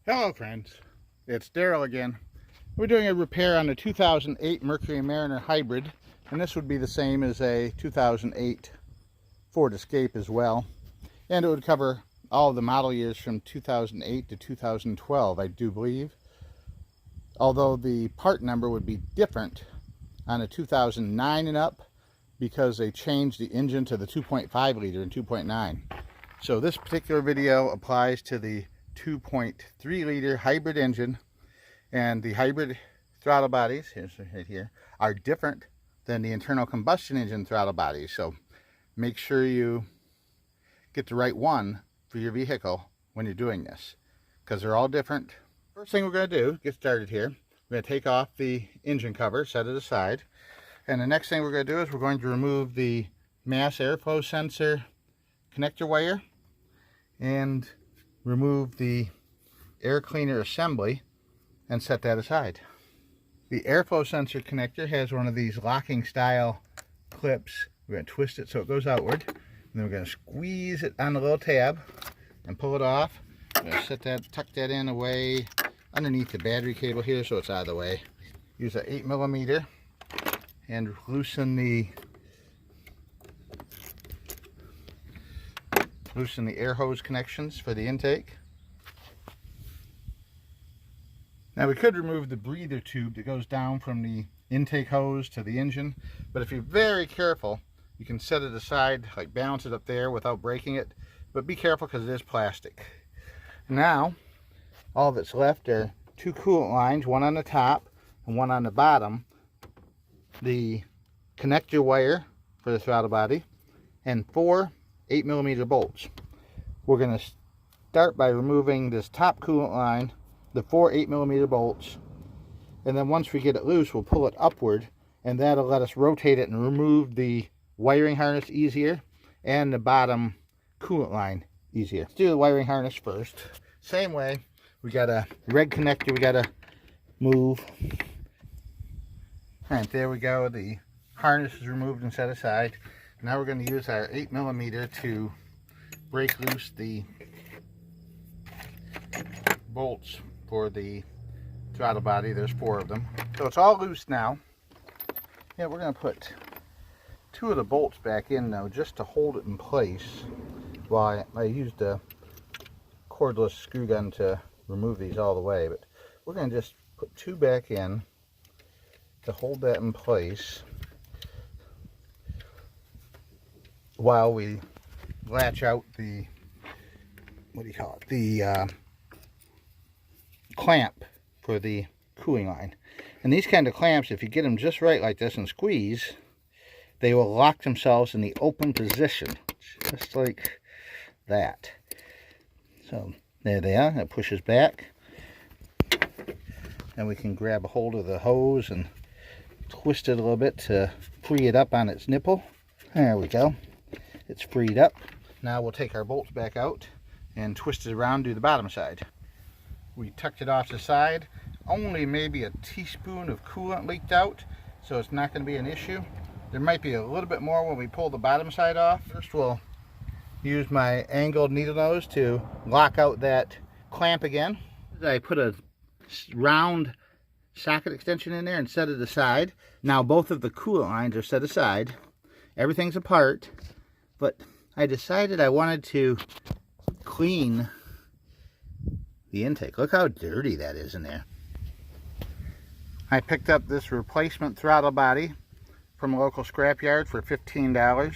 Hello friends, it's Daryl again. We're doing a repair on a 2008 Mercury Mariner hybrid, and this would be the same as a 2008 Ford Escape as well, and it would cover all of the model years from 2008 to 2012, I do believe, although the part number would be different on a 2009 and up because they changed the engine to the 2.5 liter and 2.9. So this particular video applies to the 2.3 liter hybrid engine, and the hybrid throttle bodies, here's right here, are different than the internal combustion engine throttle bodies. So make sure you get the right one for your vehicle when you're doing this, because they're all different. First thing we're going to do, get started here, we're going to take off the engine cover, set it aside, and the next thing we're going to do is we're going to remove the mass airflow sensor connector wire and remove the air cleaner assembly and set that aside. The airflow sensor connector has one of these locking style clips. We're going to twist it so it goes outward, and then we're going to squeeze it on the little tab and pull it off. I'm going to set that, tuck that in away underneath the battery cable here so it's out of the way. Use an 8mm and loosen the air hose connections for the intake. Now we could remove the breather tube that goes down from the intake hose to the engine, but if you're very careful, you can set it aside, like balance it up there without breaking it, but be careful because it is plastic. Now, all that's left are two coolant lines, one on the top and one on the bottom, the connector wire for the throttle body, and 4 8mm bolts. We're going to start by removing this top coolant line, the 4 8mm bolts, and then once we get it loose, we'll pull it upward, and that'll let us rotate it and remove the wiring harness easier and the bottom coolant line easier. Let's do the wiring harness first. Same way, we got a red connector we got to move. All right, there we go. The harness is removed and set aside. Now we're going to use our 8mm to break loose the bolts for the throttle body. There's 4 of them. So it's all loose now. Yeah, we're going to put 2 of the bolts back in now just to hold it in place while I used a cordless screw gun to remove these all the way. But we're going to just put 2 back in to hold that in place while we latch out the, what do you call it, the clamp for the cooling line. And these kind of clamps, if you get them just right like this and squeeze, they will lock themselves in the open position, just like that. So there they are. It pushes back, and we can grab a hold of the hose and twist it a little bit to free it up on its nipple. There we go. It's freed up. Now we'll take our bolts back out and twist it around to the bottom side. We tucked it off the side. Only maybe a teaspoon of coolant leaked out, so it's not going to be an issue. There might be a little bit more when we pull the bottom side off. First we'll use my angled needle nose to lock out that clamp again. I put a round socket extension in there and set it aside. Now both of the coolant lines are set aside. Everything's apart, but I decided I wanted to clean the intake. Look how dirty that is in there. I picked up this replacement throttle body from a local scrapyard for $15. I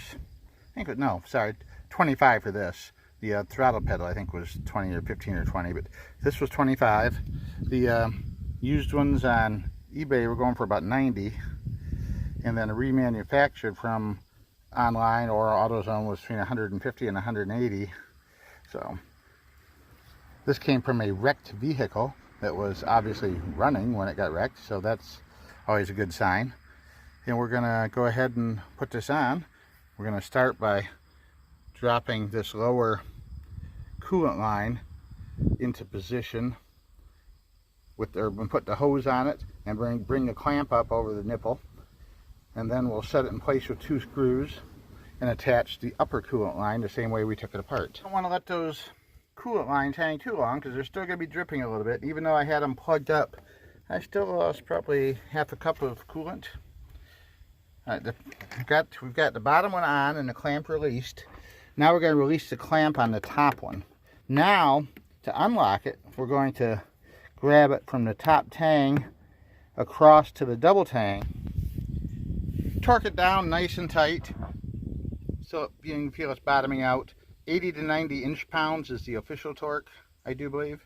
think, no, sorry, $25 for this. The throttle pedal I think was 20 or 15 or 20, but this was $25. The used ones on eBay were going for about $90, and then a remanufactured from online or AutoZone was between $150 and $180. So this came from a wrecked vehicle that was obviously running when it got wrecked, so that's always a good sign. And we're gonna go ahead and put this on. We're gonna start by dropping this lower coolant line into position with put the hose on it and bring the clamp up over the nipple, and then we'll set it in place with 2 screws and attach the upper coolant line the same way we took it apart. I don't want to let those coolant lines hang too long because they're still going to be dripping a little bit. Even though I had them plugged up, I still lost probably half a cup of coolant. All right, we've got the bottom one on and the clamp released. Now we're going to release the clamp on the top one. Now, to unlock it, we're going to grab it from the top tang across to the double tang. Torque it down nice and tight so you can feel it's bottoming out. 80 to 90 inch-pounds is the official torque, I do believe.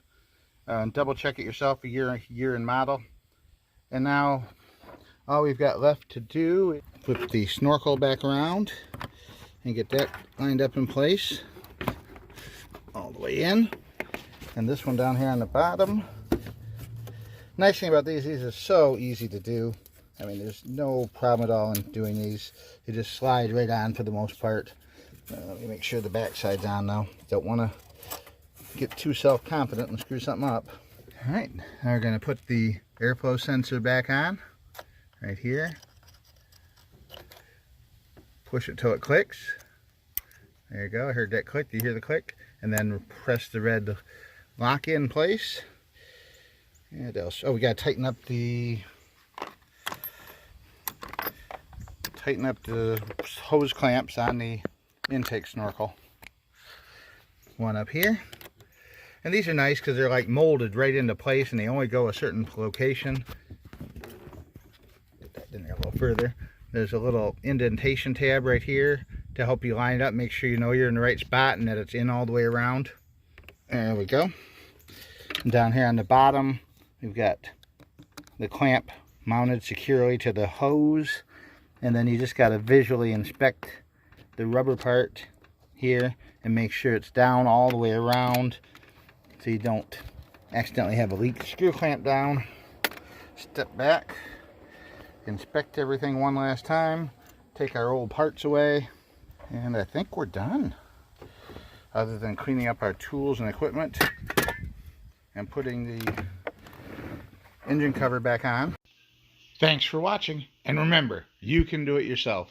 Double check it yourself, year and model. And now all we've got left to do is flip the snorkel back around and get that lined up in place all the way in. And this one down here on the bottom. Nice thing about these are so easy to do. I mean, there's no problem at all in doing these. They just slide right on for the most part. Let me make sure the back side's on now. Don't want to get too self-confident and screw something up. All right, now we're going to put the airflow sensor back on right here. Push it till it clicks. There you go. I heard that click. Do you hear the click? And then press the red lock in place. And else? Oh, we got to tighten up the hose clamps on the intake snorkel. One up here. And these are nice because they're like molded right into place and they only go a certain location. Get that in there a little further. There's a little indentation tab right here to help you line it up, make sure you know you're in the right spot and that it's in all the way around. There we go. And down here on the bottom, we've got the clamp mounted securely to the hose. And then you just got to visually inspect the rubber part here and make sure it's down all the way around so you don't accidentally have a leak. Screw clamp down, step back, inspect everything one last time, take our old parts away, and I think we're done. Other than cleaning up our tools and equipment and putting the engine cover back on. Thanks for watching, and remember, you can do it yourself.